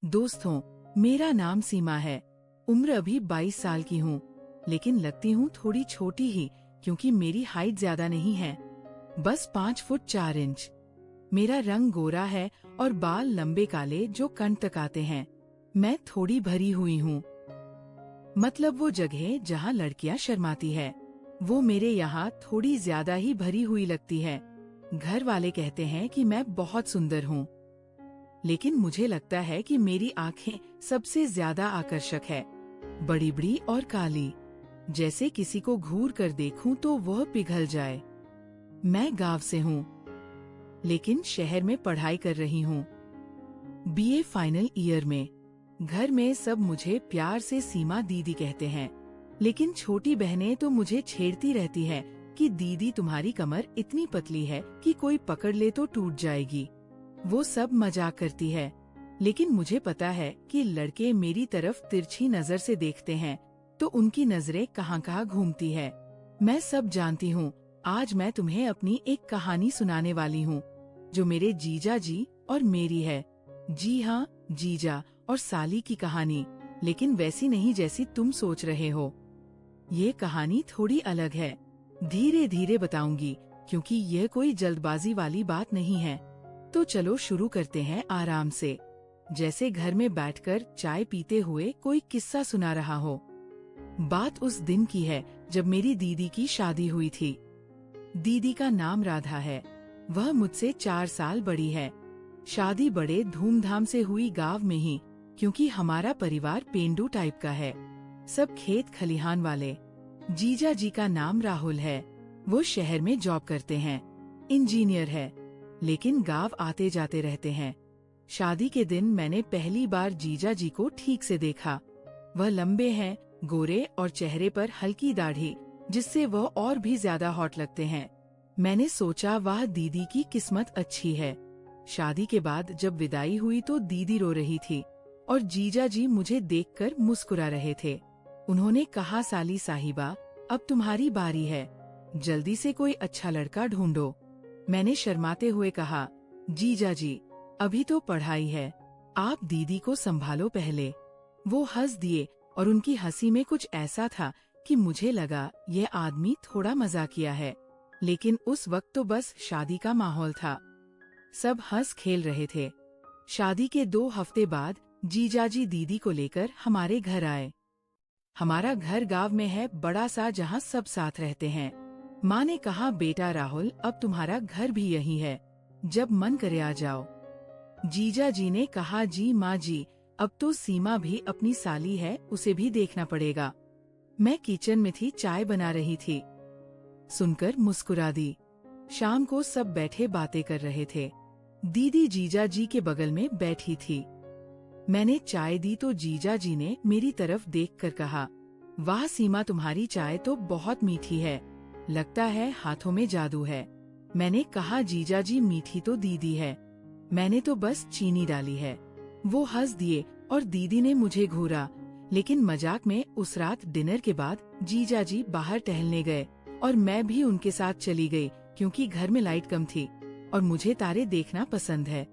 दोस्तों, मेरा नाम सीमा है। उम्र अभी 22 साल की हूँ, लेकिन लगती हूँ थोड़ी छोटी ही, क्योंकि मेरी हाइट ज्यादा नहीं है, बस 5 फुट 4 इंच। मेरा रंग गोरा है और बाल लंबे काले जो कंठ तक आते हैं। मैं थोड़ी भरी हुई हूँ, मतलब वो जगह जहाँ लड़कियाँ शर्माती है, वो मेरे यहाँ थोड़ी ज्यादा ही भरी हुई लगती है। घर वाले कहते हैं कि मैं बहुत सुंदर हूँ, लेकिन मुझे लगता है कि मेरी आंखें सबसे ज्यादा आकर्षक है, बड़ी बड़ी और काली, जैसे किसी को घूर कर देखूं तो वह पिघल जाए। मैं गांव से हूँ, लेकिन शहर में पढ़ाई कर रही हूँ, बीए फाइनल ईयर में। घर में सब मुझे प्यार से सीमा दीदी कहते हैं, लेकिन छोटी बहनें तो मुझे छेड़ती रहती है कि दीदी तुम्हारी कमर इतनी पतली है कि कोई पकड़ ले तो टूट जाएगी। वो सब मजाक करती है, लेकिन मुझे पता है कि लड़के मेरी तरफ तिरछी नजर से देखते हैं तो उनकी नजरें कहाँ-कहाँ घूमती है। मैं सब जानती हूँ। आज मैं तुम्हें अपनी एक कहानी सुनाने वाली हूँ, जो मेरे जीजा जी और मेरी है। जी हाँ, जीजा और साली की कहानी, लेकिन वैसी नहीं जैसी तुम सोच रहे हो। ये कहानी थोड़ी अलग है, धीरे धीरे बताऊंगी, क्योंकि यह कोई जल्दबाजी वाली बात नहीं है। तो चलो शुरू करते हैं आराम से, जैसे घर में बैठकर चाय पीते हुए कोई किस्सा सुना रहा हो। बात उस दिन की है जब मेरी दीदी की शादी हुई थी। दीदी का नाम राधा है, वह मुझसे 4 साल बड़ी है। शादी बड़े धूमधाम से हुई गांव में ही, क्योंकि हमारा परिवार पेंडू टाइप का है, सब खेत खलिहान वाले। जीजा जी का नाम राहुल है, वो शहर में जॉब करते हैं, इंजीनियर है, लेकिन गांव आते जाते रहते हैं। शादी के दिन मैंने पहली बार जीजा जी को ठीक से देखा। वह लंबे हैं, गोरे और चेहरे पर हल्की दाढ़ी, जिससे वह और भी ज्यादा हॉट लगते हैं। मैंने सोचा वाह, दीदी की किस्मत अच्छी है। शादी के बाद जब विदाई हुई तो दीदी रो रही थी और जीजा जी मुझे देखकर मुस्कुरा रहे थे। उन्होंने कहा, साली साहिबा, अब तुम्हारी बारी है, जल्दी से कोई अच्छा लड़का ढूंढो। मैंने शर्माते हुए कहा, जीजा जी, अभी तो पढ़ाई है, आप दीदी को संभालो पहले। वो हंस दिए और उनकी हंसी में कुछ ऐसा था कि मुझे लगा यह आदमी थोड़ा मजाकिया है, लेकिन उस वक्त तो बस शादी का माहौल था, सब हंस खेल रहे थे। शादी के 2 हफ्ते बाद जीजाजी दीदी को लेकर हमारे घर आए। हमारा घर गांव में है, बड़ा सा, जहाँ सब साथ रहते हैं। माँ ने कहा, बेटा राहुल, अब तुम्हारा घर भी यही है, जब मन करे आ जाओ। जीजा जी ने कहा, जी माँ जी, अब तो सीमा भी अपनी साली है, उसे भी देखना पड़ेगा। मैं किचन में थी, चाय बना रही थी, सुनकर मुस्कुरा दी। शाम को सब बैठे बातें कर रहे थे। दीदी जीजा जी के बगल में बैठी थी। मैंने चाय दी तो जीजा जी ने मेरी तरफ देखकर कहा, वाह सीमा, तुम्हारी चाय तो बहुत मीठी है, लगता है हाथों में जादू है। मैंने कहा, जीजा जी, मीठी तो दीदी है, मैंने तो बस चीनी डाली है। वो हंस दिए और दीदी ने मुझे घूरा, लेकिन मजाक में उस रात डिनर के बाद जीजा जी बाहर टहलने गए और मैं भी उनके साथ चली गई, क्योंकि घर में लाइट कम थी और मुझे तारे देखना पसंद है।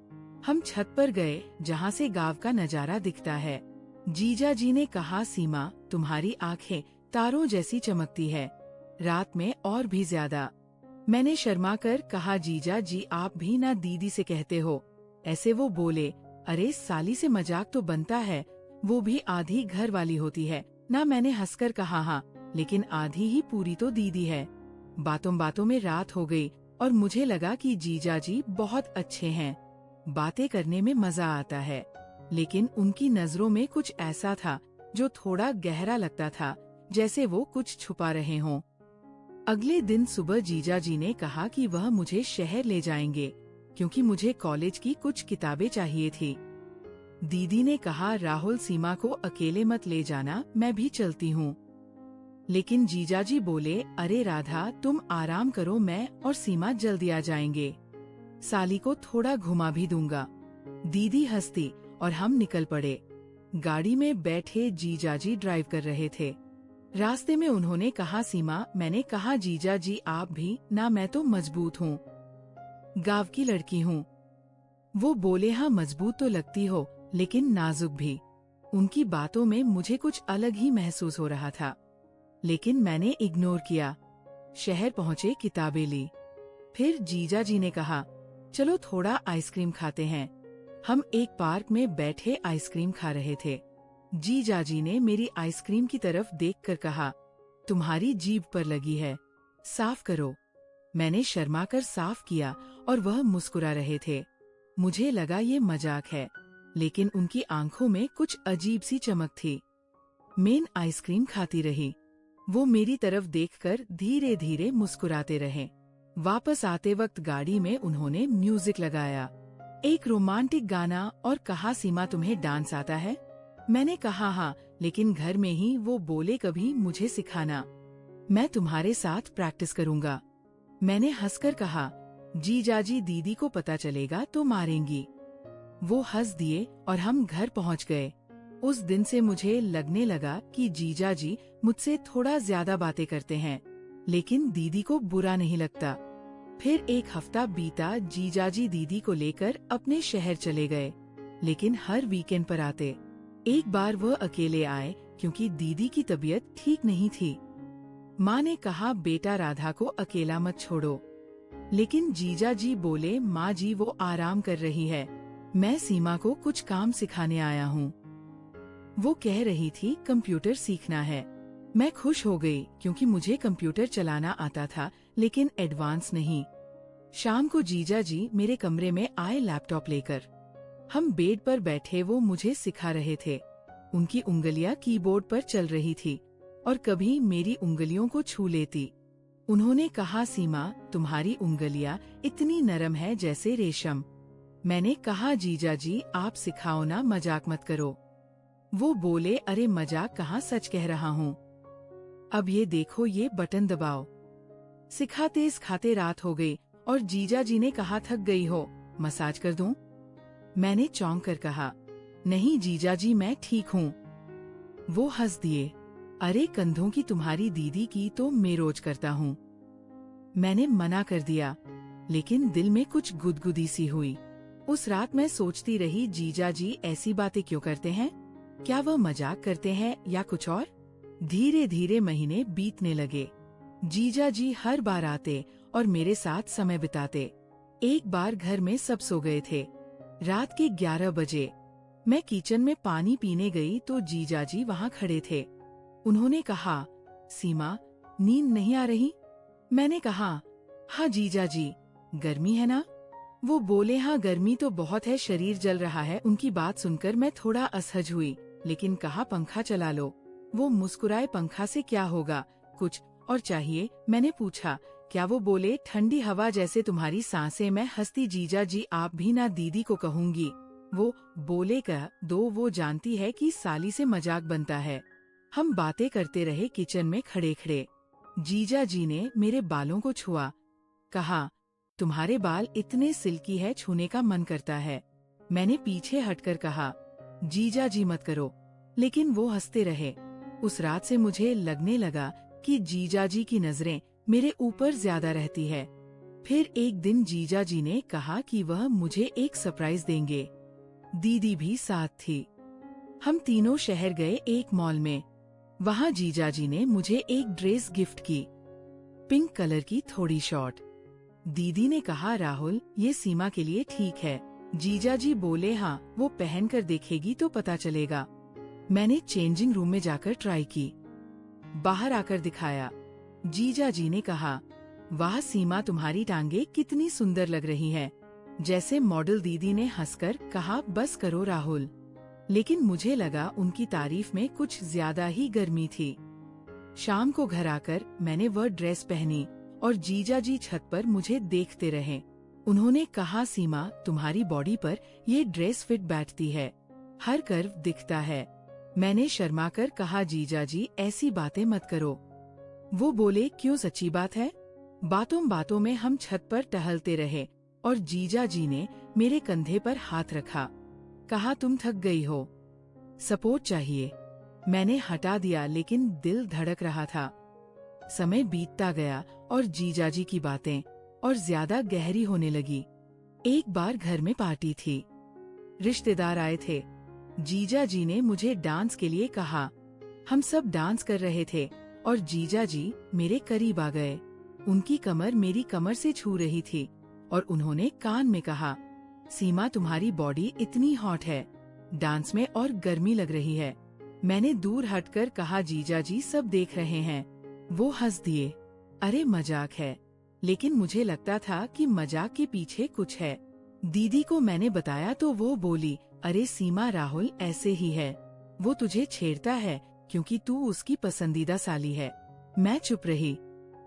हम छत पर गए, जहाँ से गांव का नजारा दिखता है। जीजा जी ने कहा, सीमा, तुम्हारी आंखें तारों जैसी चमकती है, रात में और भी ज्यादा। मैंने शर्मा कर कहा, जीजा जी, आप भी ना दीदी से कहते हो ऐसे। वो बोले, अरे साली से मजाक तो बनता है, वो भी आधी घर वाली होती है ना। मैंने हंसकर कहा, हाँ, लेकिन आधी ही पूरी तो दीदी है। बातों बातों में रात हो गई और मुझे लगा कि जीजा जी बहुत अच्छे हैं, बातें करने में मजा आता है, लेकिन उनकी नजरों में कुछ ऐसा था जो थोड़ा गहरा लगता था, जैसे वो कुछ छुपा रहे हों। अगले दिन सुबह जीजा जी ने कहा कि वह मुझे शहर ले जाएंगे, क्योंकि मुझे कॉलेज की कुछ किताबें चाहिए थी। दीदी ने कहा, राहुल, सीमा को अकेले मत ले जाना, मैं भी चलती हूँ। लेकिन जीजाजी बोले, अरे राधा, तुम आराम करो, मैं और सीमा जल्दी आ जाएंगे, साली को थोड़ा घुमा भी दूंगा। दीदी हंसती और हम निकल पड़े। गाड़ी में बैठे जीजाजी ड्राइव कर रहे थे। रास्ते में उन्होंने कहा, सीमा, मैंने कहा, जीजा जी आप भी ना, मैं तो मजबूत हूँ, गांव की लड़की हूँ। वो बोले, हाँ मजबूत तो लगती हो, लेकिन नाजुक भी। उनकी बातों में मुझे कुछ अलग ही महसूस हो रहा था, लेकिन मैंने इग्नोर किया। शहर पहुँचे, किताबें ली। फिर जीजा जी ने कहा, चलो थोड़ा आइसक्रीम खाते हैं। हम एक पार्क में बैठे आइसक्रीम खा रहे थे। जीजा जी ने मेरी आइसक्रीम की तरफ देखकर कहा, तुम्हारी जीभ पर लगी है, साफ करो। मैंने शर्माकर साफ किया और वह मुस्कुरा रहे थे। मुझे लगा ये मजाक है, लेकिन उनकी आंखों में कुछ अजीब सी चमक थी। मैं आइसक्रीम खाती रही। वो मेरी तरफ देखकर धीरे धीरे मुस्कुराते रहे। वापस आते वक्त गाड़ी में उन्होंने म्यूजिक लगाया, एक रोमांटिक गाना, और कहा, सीमा तुम्हें डांस आता है? मैंने कहा हाँ, लेकिन घर में ही। वो बोले, कभी मुझे सिखाना, मैं तुम्हारे साथ प्रैक्टिस करूँगा। मैंने हंसकर कहा, जीजाजी दीदी को पता चलेगा तो मारेंगी। वो हंस दिए और हम घर पहुँच गए। उस दिन से मुझे लगने लगा कि जीजाजी मुझसे थोड़ा ज्यादा बातें करते हैं, लेकिन दीदी को बुरा नहीं लगता। फिर एक हफ्ता बीता। जीजाजी दीदी को लेकर अपने शहर चले गए, लेकिन हर वीकेंड पर आते। एक बार वह अकेले आए क्योंकि दीदी की तबीयत ठीक नहीं थी। माँ ने कहा, बेटा राधा को अकेला मत छोड़ो। लेकिन जीजाजी बोले, माँ जी वो आराम कर रही है, मैं सीमा को कुछ काम सिखाने आया हूँ। वो कह रही थी कंप्यूटर सीखना है। मैं खुश हो गई क्योंकि मुझे कंप्यूटर चलाना आता था, लेकिन एडवांस नहीं। शाम को जीजाजी मेरे कमरे में आए लैपटॉप लेकर। हम बेड पर बैठे, वो मुझे सिखा रहे थे। उनकी उंगलियां कीबोर्ड पर चल रही थी और कभी मेरी उंगलियों को छू लेती। उन्होंने कहा, सीमा तुम्हारी उंगलियां इतनी नरम है जैसे रेशम। मैंने कहा, जीजाजी आप सिखाओ ना, मजाक मत करो। वो बोले, अरे मजाक कहाँ, सच कह रहा हूँ। अब ये देखो, ये बटन दबाओ। सिखाते सिखाते रात हो गई और जीजाजी ने कहा, थक गई हो, मसाज कर दूं? मैंने चौंक कर कहा, नहीं जीजाजी मैं ठीक हूँ। वो हंस दिए, अरे कंधों की तुम्हारी दीदी की तो मैं रोज करता हूँ। मैंने मना कर दिया, लेकिन दिल में कुछ गुदगुदी सी हुई। उस रात मैं सोचती रही, जीजाजी ऐसी बातें क्यों करते हैं? क्या वह मजाक करते हैं या कुछ और? धीरे धीरे महीने बीतने लगे। जीजाजी हर बार आते और मेरे साथ समय बिताते। एक बार घर में सब सो गए थे। रात के 11 बजे मैं किचन में पानी पीने गई तो जीजाजी वहाँ खड़े थे। उन्होंने कहा, सीमा नींद नहीं आ रही? मैंने कहा, हाँ जीजाजी, गर्मी है ना? वो बोले, हाँ गर्मी तो बहुत है, शरीर जल रहा है। उनकी बात सुनकर मैं थोड़ा असहज हुई, लेकिन कहा, पंखा चला लो। वो मुस्कुराए, पंखा से क्या होगा, कुछ और चाहिए? मैंने पूछा, क्या? वो बोले, ठंडी हवा जैसे तुम्हारी सांसें। मैं हंसती, जीजाजी आप भी ना दीदी को कहूंगी। वो बोले, कह दो, वो जानती है कि साली से मजाक बनता है। हम बातें करते रहे किचन में खड़े खड़े। जीजाजी ने मेरे बालों को छुआ, कहा, तुम्हारे बाल इतने सिल्की है, छूने का मन करता है। मैंने पीछे हटकर कहा, जीजाजी मत करो, लेकिन वो हंसते रहे। उस रात से मुझे लगने लगा कि जीजाजी की नजरें मेरे ऊपर ज्यादा रहती है। फिर एक दिन जीजाजी ने कहा कि वह मुझे एक सरप्राइज देंगे। दीदी भी साथ थी। हम तीनों शहर गए एक मॉल में। वहाँ जीजाजी ने मुझे एक ड्रेस गिफ्ट की, पिंक कलर की थोड़ी शॉर्ट। दीदी ने कहा, राहुल ये सीमा के लिए ठीक है। जीजाजी बोले, हाँ वो पहनकर देखेगी तो पता चलेगा। मैंने चेंजिंग रूम में जाकर ट्राई की, बाहर आकर दिखाया। जीजाजी ने कहा, वाह सीमा तुम्हारी टांगे कितनी सुंदर लग रही है, जैसे मॉडल। दीदी ने हंसकर कहा, बस करो राहुल। लेकिन मुझे लगा उनकी तारीफ में कुछ ज्यादा ही गर्मी थी। शाम को घर आकर मैंने वह ड्रेस पहनी और जीजाजी छत पर मुझे देखते रहे। उन्होंने कहा, सीमा तुम्हारी बॉडी पर ये ड्रेस फिट बैठती है, हर कर्व दिखता है। मैंने शर्माकर कहा, जीजाजी ऐसी बातें मत करो। वो बोले, क्यों, सच्ची बात है। बातों बातों में हम छत पर टहलते रहे और जीजाजी ने मेरे कंधे पर हाथ रखा, कहा, तुम थक गई हो, सपोर्ट चाहिए। मैंने हटा दिया, लेकिन दिल धड़क रहा था। समय बीतता गया और जीजाजी की बातें और ज्यादा गहरी होने लगी। एक बार घर में पार्टी थी, रिश्तेदार आए थे। जीजा जी ने मुझे डांस के लिए कहा। हम सब डांस कर रहे थे और जीजा जी मेरे करीब आ गए। उनकी कमर मेरी कमर से छू रही थी और उन्होंने कान में कहा, सीमा तुम्हारी बॉडी इतनी हॉट है, डांस में और गर्मी लग रही है। मैंने दूर हटकर कहा, जीजा जी सब देख रहे हैं। वो हंस दिए। अरे मजाक है। लेकिन मुझे लगता था कि मजाक के पीछे कुछ है। दीदी को मैंने बताया तो वो बोली, अरे सीमा राहुल ऐसे ही है, वो तुझे छेड़ता है क्योंकि तू उसकी पसंदीदा साली है। मैं चुप रही,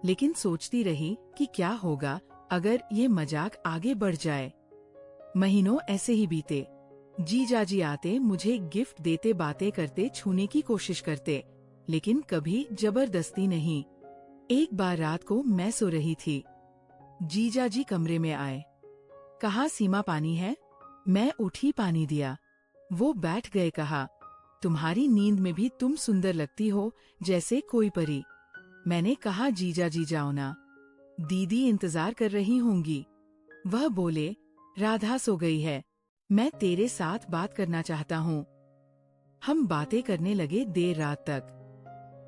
लेकिन सोचती रही कि क्या होगा अगर ये मजाक आगे बढ़ जाए। महीनों ऐसे ही बीते। जीजा जी आते, मुझे गिफ्ट देते, बातें करते, छूने की कोशिश करते, लेकिन कभी जबरदस्ती नहीं। एक बार रात को मैं सो रही थी। जीजा जी कमरे में आए। कहा, सीमा पानी है? मैं उठी, पानी दिया। वो बैठ गए। कहा, तुम्हारी नींद में भी तुम सुंदर लगती हो, जैसे कोई परी। मैंने कहा, जीजा जी जाओ ना, दीदी इंतजार कर रही होंगी। वह बोले, राधा सो गई है, मैं तेरे साथ बात करना चाहता हूँ। हम बातें करने लगे देर रात तक।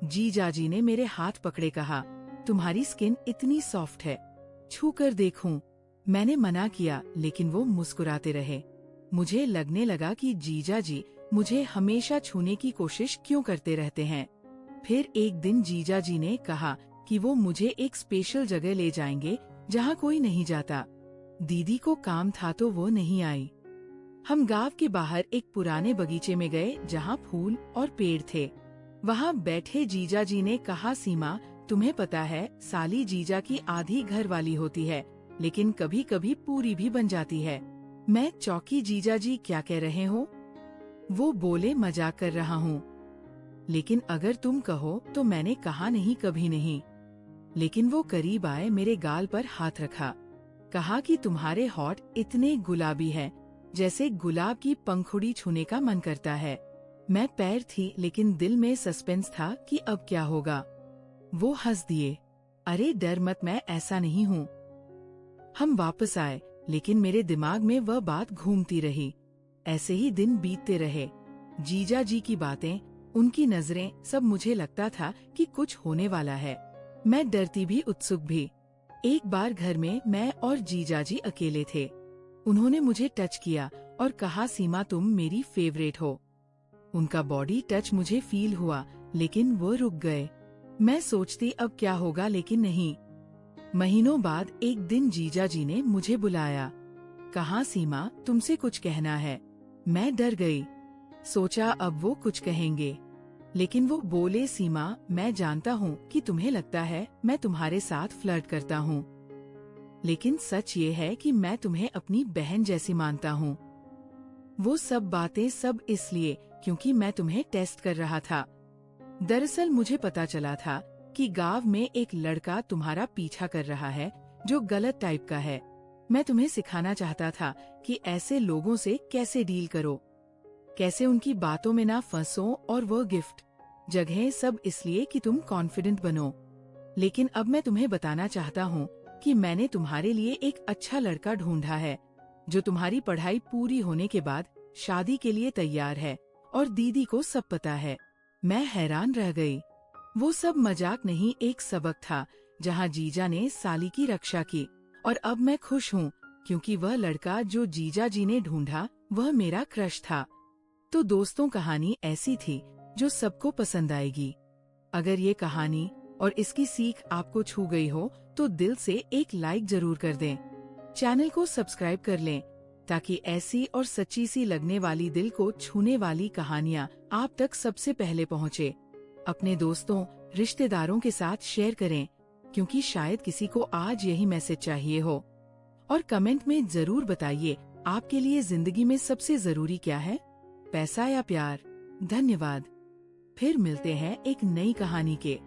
जीजा जी ने मेरे हाथ पकड़े, कहा, तुम्हारी स्किन इतनी सॉफ्ट है, छू कर देखूं। मैंने मना किया, लेकिन वो मुस्कुराते रहे। मुझे लगने लगा कि जीजा जी मुझे हमेशा छूने की कोशिश क्यों करते रहते हैं। फिर एक दिन जीजा जी ने कहा कि वो मुझे एक स्पेशल जगह ले जाएंगे जहाँ कोई नहीं जाता। दीदी को काम था तो वो नहीं आई। हम गांव के बाहर एक पुराने बगीचे में गए जहाँ फूल और पेड़ थे। वहाँ बैठे जीजा जी ने कहा, सीमा तुम्हें पता है साली जीजा की आधी घर वाली होती है, लेकिन कभी कभी पूरी भी बन जाती है। मैं चौकी, जीजा जी क्या कह रहे हो? वो बोले, मजाक कर रहा हूँ, लेकिन अगर तुम कहो तो। मैंने कहा, नहीं कभी नहीं। लेकिन वो करीब आए, मेरे गाल पर हाथ रखा, कहा कि तुम्हारे होठ इतने गुलाबी हैं, जैसे गुलाब की पंखुड़ी छूने का मन करता है। मैं पैर थी, लेकिन दिल में सस्पेंस था कि अब क्या होगा। वो हंस दिए। अरे डर मत, मैं ऐसा नहीं हूँ। हम वापस आए, लेकिन मेरे दिमाग में वह बात घूमती रही। ऐसे ही दिन बीतते रहे। जीजा जी की बातें, उनकी नजरें, सब मुझे लगता था कि कुछ होने वाला है। मैं डरती भी, उत्सुक भी। एक बार घर में मैं और जीजा जी अकेले थे। उन्होंने मुझे टच किया और कहा, सीमा तुम मेरी फेवरेट हो। उनका बॉडी टच मुझे फील हुआ, लेकिन वो रुक गए। मैं सोचती अब क्या होगा, लेकिन नहीं। महीनों बाद एक दिन जीजा जी ने मुझे बुलाया। कहा, सीमा तुमसे कुछ कहना है। मैं डर गई, सोचा अब वो कुछ कहेंगे, लेकिन वो बोले, सीमा मैं जानता हूँ कि तुम्हें लगता है मैं तुम्हारे साथ फ्लर्ट करता हूँ, लेकिन सच ये है कि मैं तुम्हें अपनी बहन जैसी मानता हूँ। वो सब बातें सब इसलिए क्योंकि मैं तुम्हें टेस्ट कर रहा था। दरअसल मुझे पता चला था कि गांव में एक लड़का तुम्हारा पीछा कर रहा है जो गलत टाइप का है। मैं तुम्हें सिखाना चाहता था कि ऐसे लोगों से कैसे डील करो, कैसे उनकी बातों में ना फंसो, और वो गिफ्ट जगह सब इसलिए कि तुम कॉन्फिडेंट बनो। लेकिन अब मैं तुम्हें बताना चाहता हूँ कि मैंने तुम्हारे लिए एक अच्छा लड़का ढूंढा है जो तुम्हारी पढ़ाई पूरी होने के बाद शादी के लिए तैयार है, और दीदी को सब पता है। मैं हैरान रह गई। वो सब मजाक नहीं, एक सबक था जहाँ जीजा ने साली की रक्षा की, और अब मैं खुश हूँ क्योंकि वह लड़का जो जीजा जी ने ढूंढा वह मेरा क्रश था। तो दोस्तों, कहानी ऐसी थी जो सबको पसंद आएगी। अगर ये कहानी और इसकी सीख आपको छू गई हो तो दिल से एक लाइक जरूर कर दें। चैनल को सब्सक्राइब कर लें ताकि ऐसी और सच्ची सी लगने वाली, दिल को छूने वाली कहानियाँ आप तक सबसे पहले पहुँचे। अपने दोस्तों, रिश्तेदारों के साथ शेयर करें क्योंकि शायद किसी को आज यही मैसेज चाहिए हो। और कमेंट में जरूर बताइए आपके लिए जिंदगी में सबसे जरूरी क्या है, पैसा या प्यार। धन्यवाद। फिर मिलते हैं एक नई कहानी के